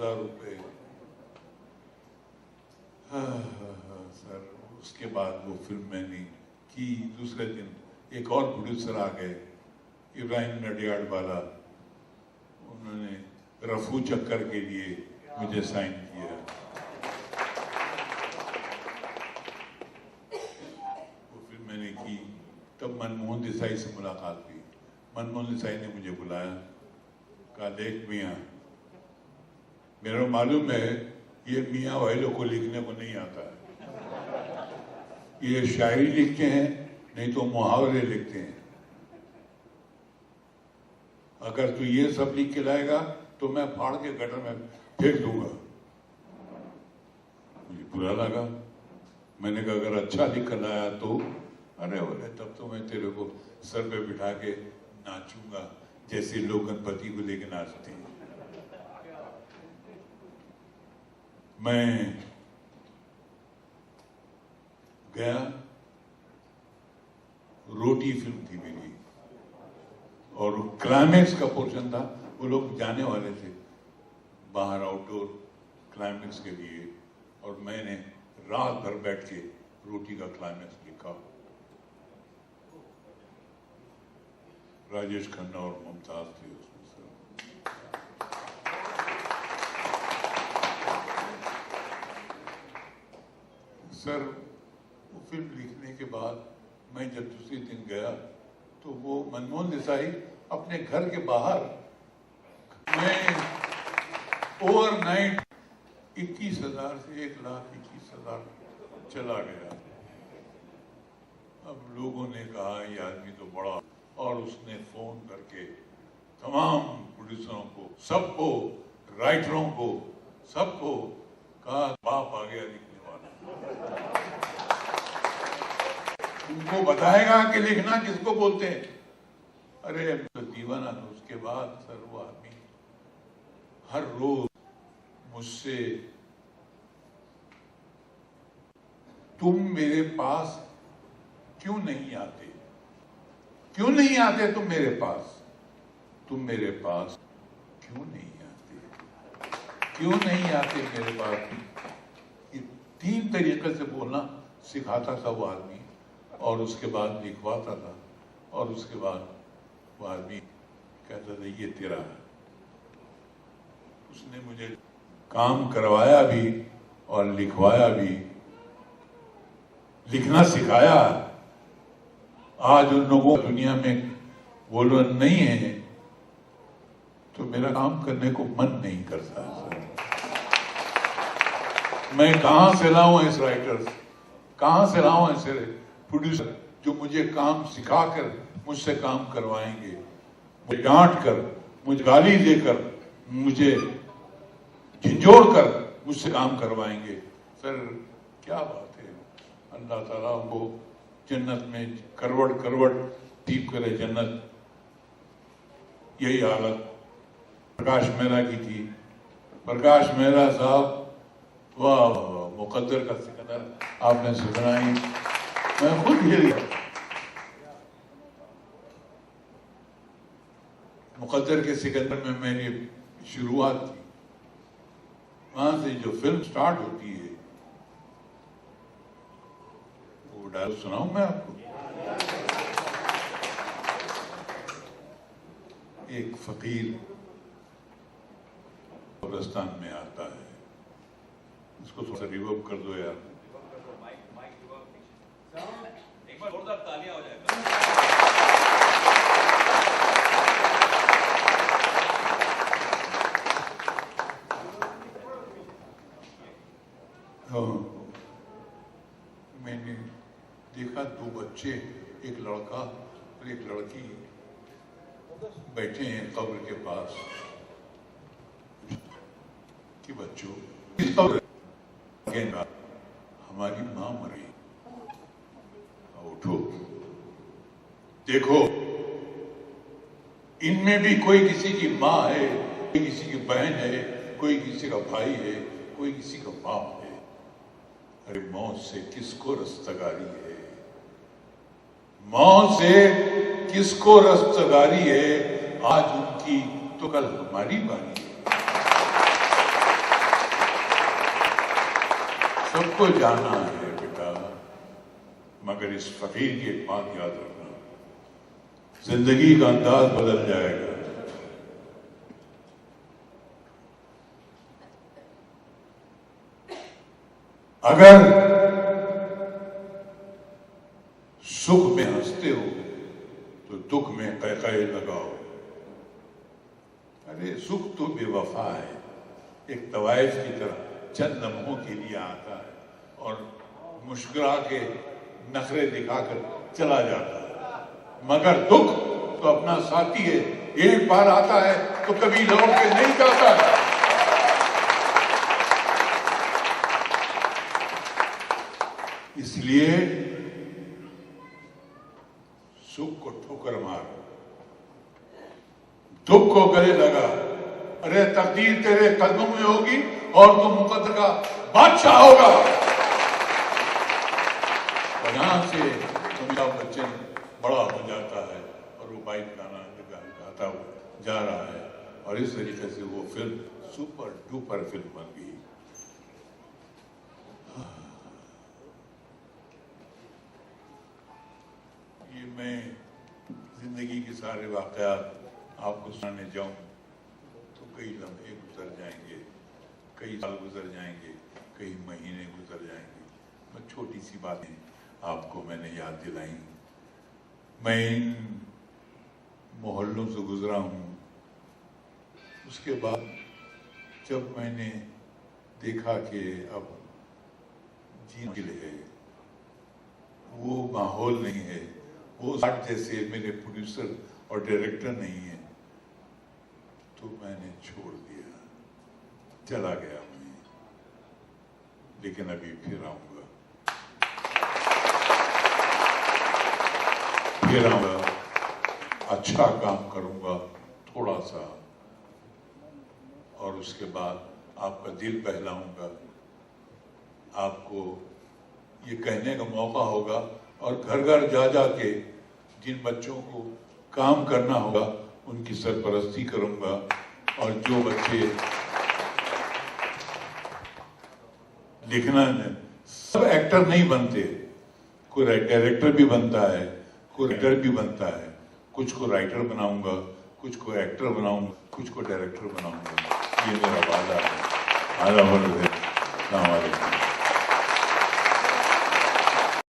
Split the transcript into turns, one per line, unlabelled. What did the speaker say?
10,000 रुपए। सर उसके बाद वो फिल्म मैंने की। दूसरे दिन एक और प्रोड्यूसर आ गए, इब्राहिम नडियाड वाला, उन्होंने रफू चक्कर के लिए मुझे साइन किया। वो फिल्म मैंने की। तब मनमोहन देसाई से मुलाकात हुई। मनमोहन देसाई ने मुझे बुलाया, कहा देख मियाँ, मेरा मालूम है ये मियाँ वालों को लिखने को नहीं आता है, ये शायरी लिखते हैं नहीं तो मुहावरे लिखते हैं। अगर तू ये सब लिख के लाएगा तो मैं फाड़ के गटर में फेंक दूंगा। मुझे बुरा लगा। मैंने कहा अगर अच्छा लिख कर लाया तो, अरे बोले तब तो मैं तेरे को सर पे बिठा के नाचूंगा जैसे लोग गणपति को लेके नाचते हैं। मैं गया, रोटी फिल्म थी मेरी और क्लाइमेक्स का पोर्शन था। वो लोग जाने वाले थे बाहर आउटडोर क्लाइमेक्स के लिए, और मैंने रात भर बैठ के रोटी का क्लाइमेक्स लिखा। राजेश खन्ना और मुमताज थे उसमें। सर वो फिल्म लिखने के बाद मैं जब दूसरे दिन गया तो वो मनमोहन देसाई अपने घर के बाहर, मैं ओवरनाइट 21,000 से 1,21,000 चला गया। अब लोगों ने कहा ये आदमी तो बड़ा, और उसने फोन करके तमाम प्रोड्यूसरों को, सबको, राइटरों को, सबको कहा बाप आ गया लिखने वाला, उनको बताएगा कि लिखना किसको बोलते हैं। अरे तो दीवाना था। उसके बाद सर वो आदमी हर रोज मुझसे, तुम मेरे पास क्यों नहीं आते, क्यों नहीं आते तुम मेरे पास, तुम मेरे पास क्यों नहीं आते, क्यों नहीं आते मेरे पास। ये 3 तरीके से बोलना सिखाता था वो आदमी, और उसके बाद लिखवाता था, और उसके बाद वो आदमी कहता था ये तेरा है। उसने मुझे काम करवाया भी और लिखवाया भी, लिखना सिखाया। आज उन लोगों दुनिया में वो लोग नहीं है तो मेरा काम करने को मन नहीं करता है। मैं कहां से लाऊं ऐसे राइटर्स, कहां से लाऊं ऐसे प्रोड्यूसर जो मुझे काम सिखाकर मुझसे काम करवाएंगे, मुझे डांट कर, मुझे गाली देकर, मुझे झिंझोड़ कर मुझसे काम करवाएंगे। सर क्या बात है। अल्लाह ताला वो जन्नत में करवट करवट दीप करे जन्नत। यही हालत प्रकाश मेहरा की थी। प्रकाश मेहरा साहब, वाह मुकद्दर का सिकंदर आपने सुनाई, मैं खुद हिल गया। मुकद्दर के सिकंदर में मेरी शुरुआत थी। वहां से जो फिल्म स्टार्ट होती है, वो डायलॉग सुनाऊं मैं आपको। एक फकीर कब्रिस्तान में आता है, इसको थोड़ा सा रिवर्ब कर दो यार।
एक बार जोरदार तालियां हो जाएगा।
मैंने देखा 2 बच्चे, एक लड़का और एक लड़की बैठे हैं कब्र के पास। कि बच्चों इस कब्र हमारी मां मरी, उठो देखो, इनमें भी कोई किसी की माँ है, कोई किसी की बहन है, कोई किसी का भाई है, कोई किसी का बाप है। अरे मौत से किसको रस्तगारी है, मौत से किसको रस्तगारी है, आज उनकी तो कल हमारी बारी है। सबको जाना है बेटा, मगर इस फकीर की एक बात याद रखना, जिंदगी का अंदाज बदल जाएगा। अगर सुख में हंसते हो तो दुख में कैक़े लगाओ। अरे सुख तो बेवफा है, एक तवाइफ की तरह चंद लम्हों के लिए आता है और मुस्कुरा के नखरे दिखाकर चला जाता है, मगर दुख तो अपना साथी है, एक बार आता है तो कभी लौट के नहीं जाता है। इसलिए सुख को ठोकर मार, दुख को गले लगा। अरे तकदीर तेरे कदमों में होगी और तू मुकद्दर का बादशाह होगा। और यहां से अमिताभ बच्चन बड़ा हो जाता है और वो बाइक गाना गाता जा रहा है, और इस तरीके से वो फिल्म सुपर डुपर फिल्म बन गई। ये मैं जिंदगी के सारे वाकयात आपको सुनाने जाऊं तो कई लम्हे गुजर जाएंगे, कई साल गुजर जाएंगे, कई महीने गुजर जाएंगे। मैं छोटी सी बातें आपको मैंने याद दिलाई। मैं इन मोहल्लों से गुजरा हूँ, उसके बाद जब मैंने देखा कि अब जीने है, वो माहौल नहीं है, वो साथ जैसे मेरे प्रोड्यूसर और डायरेक्टर नहीं है, तो मैंने छोड़ दिया, चला गया मैं। लेकिन अभी फिर आऊंगा, अच्छा काम करूंगा थोड़ा सा, और उसके बाद आपका दिल बहलाऊंगा, आपको ये कहने का मौका होगा, और घर घर जा जा के जिन बच्चों को काम करना होगा उनकी सरपरस्ती करूंगा। और जो बच्चे लिखना है, सब एक्टर नहीं बनते, कोई डायरेक्टर भी बनता है, कोई राइटर भी बनता है। कुछ को राइटर बनाऊंगा, कुछ को एक्टर बनाऊंगा, कुछ को डायरेक्टर बनाऊंगा। ये मेरा वादा है।